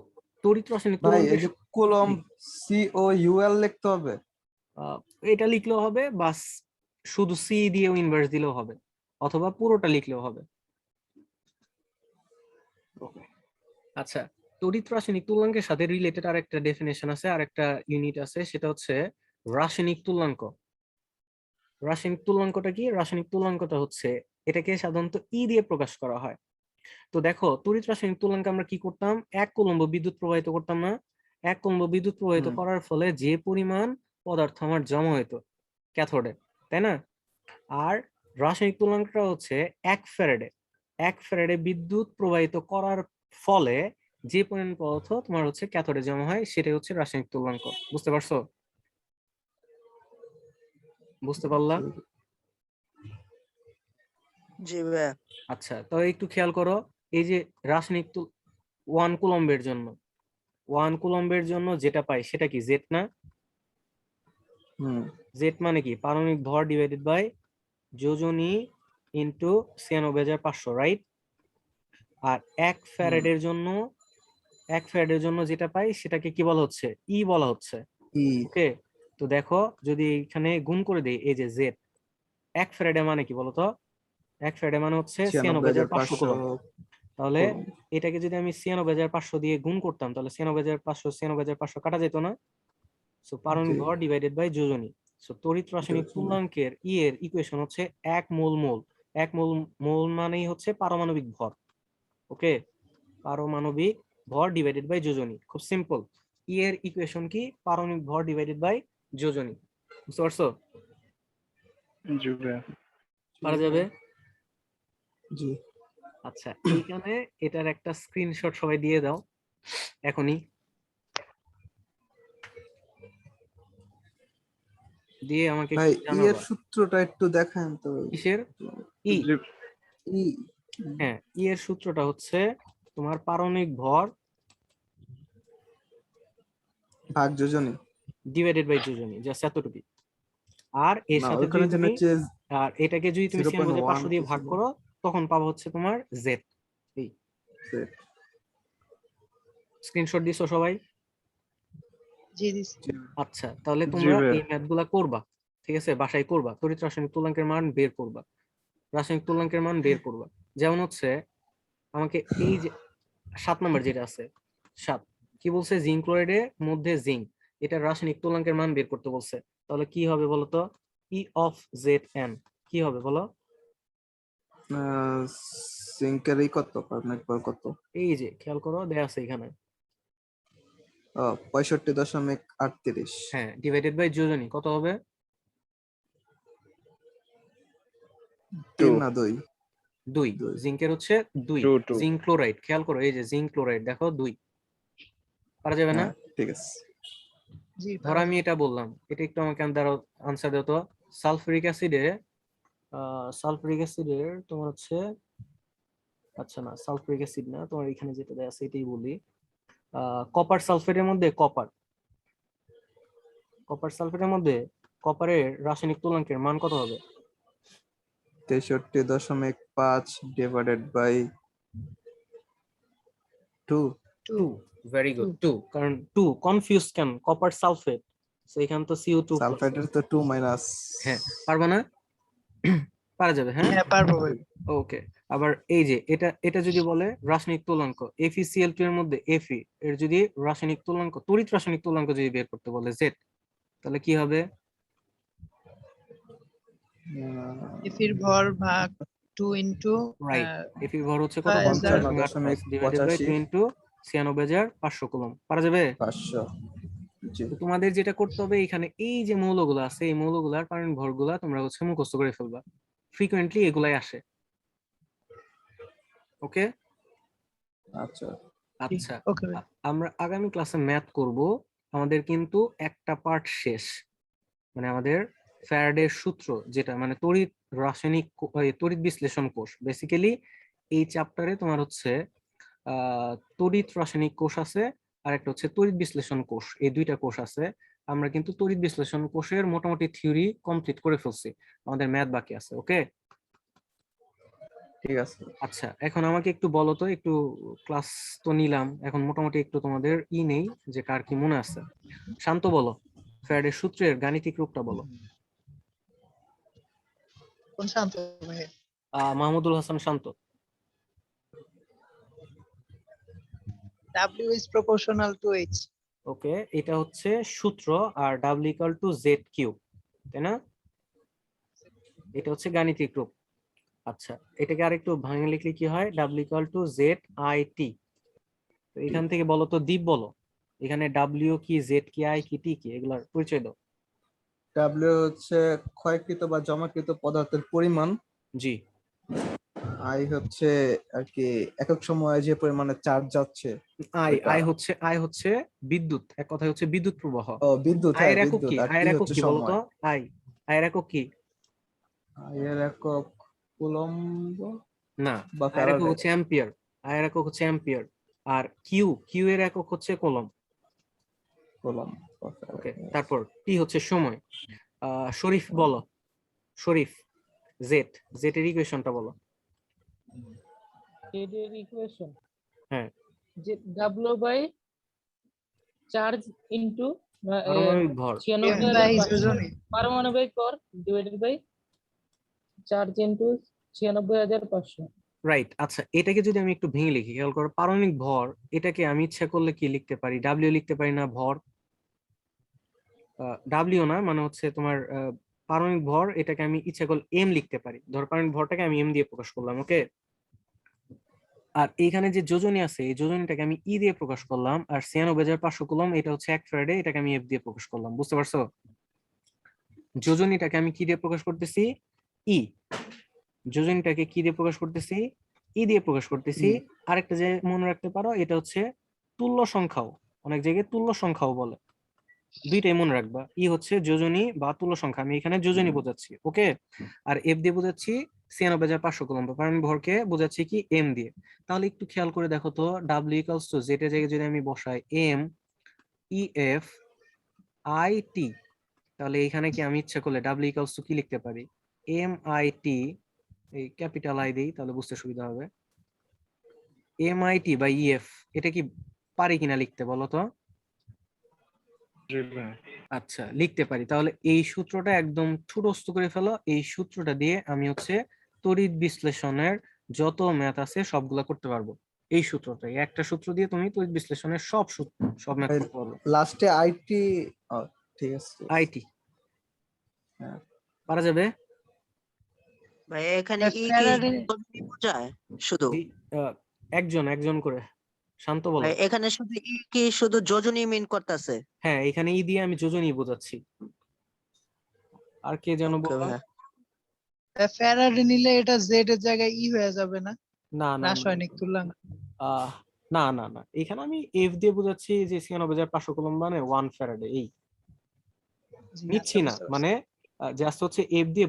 তড়িৎ রাসায়নিক ভাই এই তুল্যাঙ্কের যে কুলম COUL লিখতে হবে? এটা লিখলেও হবে, বাস শুধু সি দিয়েও ইনভার্স দিলেও হবে, অথবা পুরোটা লিখলেও হবে। আচ্ছা, তড়িৎ রাসায়নিক তুল্যাঙ্কের সাথে রিলেটেড আরেকটা ডেফিনেশন আছে, আরেকটা ইউনিট আছে, সেটা হচ্ছে রাসায়নিক তুল্যাঙ্ক। রাসায়নিক তুল্যাঙ্কটা কি? রাসায়নিক তুল্যাঙ্কটা হচ্ছে, এটাকে সাধারণত ই দিয়ে প্রকাশ করা হয়। তো দেখো, তড়িৎ রাসায়নিক তুল্যাঙ্ক আমরা কি করতাম? 1 কুলম্ব বিদ্যুৎ প্রবাহিত করতাম না? 1 কুলম্ব বিদ্যুৎ প্রবাহিত করার ফলে যে পরিমাণ পদার্থ আমার জমা হইতো ক্যাথোডে, তাই না? আর রাসায়নিক তুল্যাঙ্কটা হচ্ছে 1 ফ্যারাডে। 1 ফ্যারাডে বিদ্যুৎ প্রবাহিত করার ফলে যে পরিমাণ পদার্থ তোমার হচ্ছে ক্যাথোডে জমা হয়, সেটাই হচ্ছে রাসায়নিক তুল্যাঙ্ক। বুঝতে পারছো? বুঝতে পারলা? জি ভাইয়া। আচ্ছা, তো একটু খেয়াল করো, এই যে রাসায়নিক 1 কুলম্বের জন্য যেটা পাই সেটা কি? জেড না? জেড মানে কি? পারমাণবিক ভর ডিভাইডেড বাই যোজনী ইনটু 96,500, রাইট? আর 1 ফ্যারাডের জন্য যেটা পাই সেটাকে কি বলা হচ্ছে? ই বলা হচ্ছে। ওকে, তো দেখো যদি এখানে গুণ করে দেই, এই যে জেড, 1 ফ্যারাডে মানে কি বলতো? 1 ফ্যারাডে মানে হচ্ছে 96,500 কুলম্ব। তাহলে এটাকে যদি আমি 96,500 দিয়ে গুণ করতাম, তাহলে 96,500 কাটা যেত না? সো পারমাণবিক ভর ডিভাইডেড বাই যোজনী। সো তড়িৎ রাসায়নিক তুল্যাঙ্কের ই এর ইকুয়েশন হচ্ছে 1 মোল মোল। 1 মোল মোল মানেই হচ্ছে পারমাণবিক ভর। ওকে, পারমাণবিক ভর ডিভাইডেড বাই যোজনী, খুব সিম্পল। ই এর ইকুয়েশন কি? পারমাণবিক ভর ডিভাইডেড বাই যোজনী। বুঝতে পারছো? জি ভাই। পারা যাবে? জি। আচ্ছা, এইখানে এটার একটা স্ক্রিনশট সবাই দিয়ে দাও এখনই, দিয়ে আমাকে ভাই একটু ই এর জানাবা। সূত্রটা একটু দেখান তো। কিসের ই? ই হ্যাঁ, ই এর সূত্রটা হচ্ছে তোমার পারমাণবিক ভর ভাগ যোজনী ডিভাইডেড বাই যোজনী, জাস্ট এতটুকুই। আর এর না, সাথে ওখানে যদি যেন তুমি, হচ্ছে আর এটাকে যদি তুমি 96,500 দিয়ে ভাগ 0.1 করো, তখন পাবো হচ্ছে তোমার জেড। এই স্ক্রিনশট দিছো সবাই? জি দিছি। আচ্ছা, তাহলে তোমরা এই ম্যাথ গুলা করবা, ঠিক আছে? বাসায় করবা, তড়িৎ রাসায়নিক তুল্যাঙ্কের মান বের করবা, রাসায়নিক তুল্যাঙ্কের মান বের করবা। যেমন হচ্ছে আমাকে এই যে 7 নাম্বার যেটা আছে, 7 কি বলছে? জিঙ্ক ক্লোরাইডের মধ্যে জিঙ্ক, এটা রাসায়নিক তুল্যাঙ্কের মান বের করতে বলছে। তাহলে কি হবে বলতো? ই অফ জেড এন কি হবে বলো? সিঙ্কেরই কত পারমাণবিক ভর কত? এই যে খেয়াল করো, দেয়া আছে এখানে। 65.38। হ্যাঁ, ডিভাইডেড বাই যোজনী কত হবে? 3 না 2? 2। জিঙ্কের হচ্ছে 2। জিঙ্ক ক্লোরাইড, খেয়াল করো, এই যে জিঙ্ক ক্লোরাইড দেখো 2। পারা যাবে না? ঠিক আছে। জি ধরো আমি এটা বললাম, এটা একটু আমাকে আনসার দাও তো। সালফিউরিক অ্যাসিডের তোমার হচ্ছে, আচ্ছা না, সালফিউরিক অ্যাসিড না, তোমার এখানে যেটা দেয়া আছে এটাই বলি। কপার সালফেটের মধ্যে কপার কপার সালফেটের মধ্যে কপারের রাসায়নিক তুলনাঙ্কের মান কত হবে? 63.5 ডিভাইডেড বাই 2। 2। Very good, 2। কারণ 2 কনফিউজ কেন? কপার সালফেট, সো এখানে তো CO2 প্লাস। সালফেটের তো 2 মাইনাস। হ্যাঁ, পারবা না? পারা যাবে, হ্যাঁ। হ্যাঁ পারবো ভাই। ওকে, আবার এই যে এটা যদি বলে রাসায়নিক তুলনাঙ্ক FeCl2 এর মধ্যে Fe এর যদি রাসায়নিক তুলনাঙ্ক, তড়িৎ রাসায়নিক তুলনাঙ্ক যদি বের করতে বলে Z, তাহলে কি হবে? এফির ভর ভাগ 2 ইনটু রাইট, Fe এর ভর হচ্ছে কত? 55.85 ডিভাইডেড বাই 2 ইনটু 96,500 কুলম্ব। পারা যাবে? 500। জি। তো তোমাদের যেটা করতে হবে, এখানে এই যে মৌলগুলো আছে, এই মৌলগুলার পারমাণবিক ভরগুলা তোমরা হচ্ছে মুখস্থ করে ফেলবা। ফ্রিকোয়েন্টলি এগুলাই আসে। ওকে আচ্ছা। আচ্ছা, ওকে ভাই। আমরা আগামী ক্লাসে ম্যাথ করব। আমাদের কিন্তু একটা পার্ট শেষ, মানে আমাদের ফ্যারাডের সূত্র, যেটা মানে তড়িৎ রাসায়নিক তড়িৎ বিশ্লেষণ কোষ। বেসিক্যালি এই চ্যাপ্টারে তোমার হচ্ছে তড়িৎ রাসায়নিক কোষ আছে, আর একটা হচ্ছে তড়িৎ বিশ্লেষণ কোষ। এই দুইটা কোষ আছে। আমরা কিন্তু তড়িৎ বিশ্লেষণ কোষের মোটামুটি থিওরি কমপ্লিট করে ফেলছি, আমাদের ম্যাথ বাকি আছে। ওকে ঠিক আছে। আচ্ছা, এখন আমাকে একটু বলো তো, একটু ক্লাস তো নিলাম, এখন মোটামুটি একটু তোমাদের নেই যে কার কি মনে আছে। শান্ত বলো, ফ্যারাডের সূত্রের গাণিতিক রূপটা বলো। কোন শান্ত ভাই? মাহমুদুল হাসান শান্ত। W is proportional to H. ওকে, এটা হচ্ছে সূত্র, আর W=Z3, তাই না? এটা হচ্ছে গাণিতিক রূপ। আচ্ছা, এটাকে আরেকটু ভাঙে লিখলে কি হয়? W=ZIT। তো এখান থেকে বলো তো, দীপ বলো, এখানে W কি, Z কি, I কি, T কি, এগুলার পরিচয় দাও। ডাব্লিউ হচ্ছে ক্ষয়কৃত বা জমাকৃত পদার্থের পরিমাণ। জি। আই হচ্ছে আর কি একক সময়ে যে পরিমাণে চার্জ যাচ্ছে। আই হচ্ছে বিদ্যুৎ, এক কথায় হচ্ছে বিদ্যুৎ প্রবাহ। ও বিদ্যুৎ, আয়ের হ্যাঁ একক বিদ্যুৎ। কি? আর আয়ের টি একক হচ্ছে কি বলতো? সময়। আয়ের একক কি? এর একক কুলম্ব না, বা আয়ের একক ফ্যারাডে। হচ্ছে অ্যাম্পিয়ার। আয়ের একক হচ্ছে অ্যাম্পিয়ার। আর কিউ এর একক হচ্ছে কুলম্ব। কুলম্ব বা ওকে, ফ্যারাডে। তারপর টি হচ্ছে সময়। শরীফ বলো, শরীফ জেড এর ইকুয়েশনটা বলো। এর ইকুয়েশন, হ্যাঁ, যে W বাই চার্জ ইনটু পারমাণবিক ভর। F by 96,500 যোজনী। পারমাণবিক ভর divided by charge into 96,500। Right. আচ্ছা, এটাকে যদি আমি একটু ভেঙে লিখি, খেয়াল করো, পারমাণবিক ভর, এটাকে আমি ইচ্ছা করলে কি লিখতে পারি? ডাব্লিউ লিখতে পারি না? ভর ডাব্লিউ না, মানে হচ্ছে তোমার পারমাণবিক ভর, এটাকে আমি ইচ্ছা করলে এম লিখতে পারি। ধর পারমাণবিক ভরটাকে আমি এম দিয়ে প্রকাশ করলাম। ওকে, আর এইখানে যে যোজনী আছে, এই যোজনীটাকে আমি ই দিয়ে প্রকাশ করলাম, আর 96,500 কুলম্ব এটা হচ্ছে 1 ফ্যারাডে, এটাকে আমি এফ দিয়ে প্রকাশ করলাম। বুঝতে পারছো? যোজনীটাকে আমি কি দিয়ে প্রকাশ করতেছি? ই। যোজনীটাকে কি দিয়ে প্রকাশ করতেছি? ই দিয়ে প্রকাশ করতেছি। আরেকটা যে মনে রাখতে পারো, এটা হচ্ছে তুল্য সংখ্যাও, অনেক জায়গায় তুল্য সংখ্যাও বলে। দুইটাই মনে রাখবা, ই হচ্ছে যোজনী বা তুল্য সংখ্যা, আমি এখানে যোজনী বোঝাচ্ছি। ওকে, আর এফ দিয়ে বোঝাচ্ছি 96,500 কুলম্ব। পারমাণবিক ভরকে বোঝাচ্ছি কি? এম দিয়ে। তাহলে একটু খেয়াল করে দেখো তো, W=Z এর জায়গায় যদি আমি বসাই M E F I T, তাহলে এখানে কি আমি ইচ্ছা করলে W= কি লিখতে পারি? MIT, এই ক্যাপিটাল আই দিই তাহলে বুঝতে সুবিধা হবে। MIT বা EF, এটা কি পারি কিনা লিখতে, বলো তো? আচ্ছা, লিখতে পারি। তাহলে এই সূত্রটা একদম ঠুটস্থ করে ফেলো। এই সূত্রটা দিয়ে আমি হচ্ছে তড়িৎ বিশ্লেষণের যত ম্যাথ আছে সবগুলা করতে পারবো। এই সূত্রটাই, একটা সূত্র দিয়ে তুমি তড়িৎ বিশ্লেষণের সব ম্যাথ করতে পারবো। লাস্টে আইটি। ঠিক আছে। আইটি হ্যাঁ। পারা যাবে? ভাই এখানে ই কি ফ্যারাডে যোজনী বোঝায় শুধু? একজন করে। শান্ত বলো। ভাই এখানে শুধু ই কি শুধু যোজনী মিন করতেছে? হ্যাঁ, এখানে ই দিয়ে আমি যোজনী বোঝাচ্ছি। আর কে যেন ওকে বললো? ভাই। ফ্যারাডে নিলে এটা Z এর জায়গায় ই হয়ে যাবে না? না না না রাসায়নিক তুলনাঙ্ক। আহ, না না না, এখানে আমি এফ দিয়ে বোঝাচ্ছি যে 96,500 কুলম্ব মানে 1 ফ্যারাডে। এই জি, নিচ্ছি আচ্ছা, না, বুঝতে পারছি। মানে জাস্ট হচ্ছে এফ দিয়ে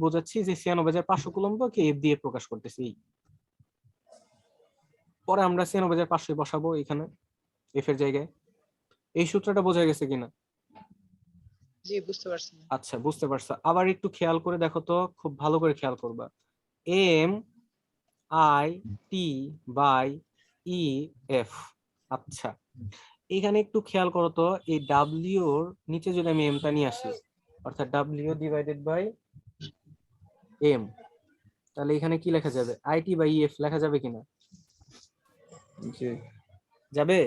বোঝাচ্ছি যে 96,500 কুলম্বকে এফ দিয়ে প্রকাশ করতেছি। এই পরে আমরা 96,500 বসাবো এখানে এফ এর জায়গায়। এই সূত্রটা বোঝা গেছে কিনা? জি বুঝতে পারছি। আচ্ছা, বুঝতে পারছো। আবার একটু খেয়াল করে দেখো তো, খুব ভালো করে খেয়াল করবা। M I T by E F. আচ্ছা, এখানে একটু খেয়াল করো তো, এই ডাব্লিউ এর নিচে যদি আমি এমটা নিয়ে আসি, অর্থাৎ ডাব্লিউ ডিভাইডেড বাই এম, তাহলে এখানে কি লেখা যাবে? আইটি বাই এফ লেখা যাবে কিনা? জি। যাবে?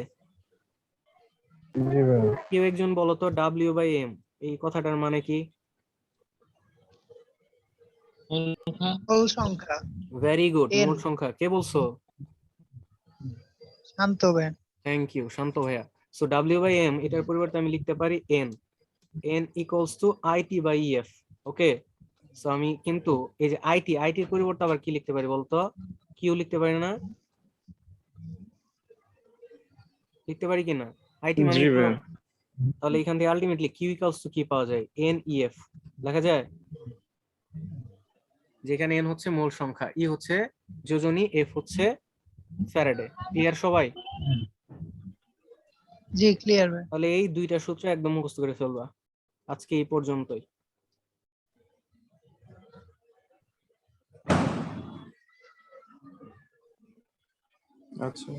জি ভাইয়া। কেউ একজন বলো তো, ডাব্লিউ বাই এম এই কথাটার মানে কি? মূল সংখ্যা। Very good, N। মূল সংখ্যা। কে বলছো? শান্ত ভাই। থ্যাংক ইউ, শান্ত ভাইয়া। সো ডাব্লিউ বাই এম এটার পরিবর্তে আমি লিখতে পারি N. N equals to IT by F. Okay, so আমি কিন্তু এই যে আইটির পরিবর্তে আবার কি লিখতে পারি বলতো? কিউ লিখতে পারি না? লিখতে পারি কিনা? আইটি মানে জি তো, ভাইয়া। তাহলে এখান থেকে আলটিমেটলি কিউ ইকুয়ালস টু কি পাওয়া যায়? এন ই এফ লেখা যায়, যেখানে এন হচ্ছে মোল সংখ্যা, ই হচ্ছে যোজনী, এফ হচ্ছে ফ্যারাডে। ক্লিয়ার সবাই? জি ক্লিয়ার ভাই। তাহলে এই দুইটা সূত্র একদম মুখস্থ করে ফেলবা। আজকে এই পর্যন্তই। আচ্ছা।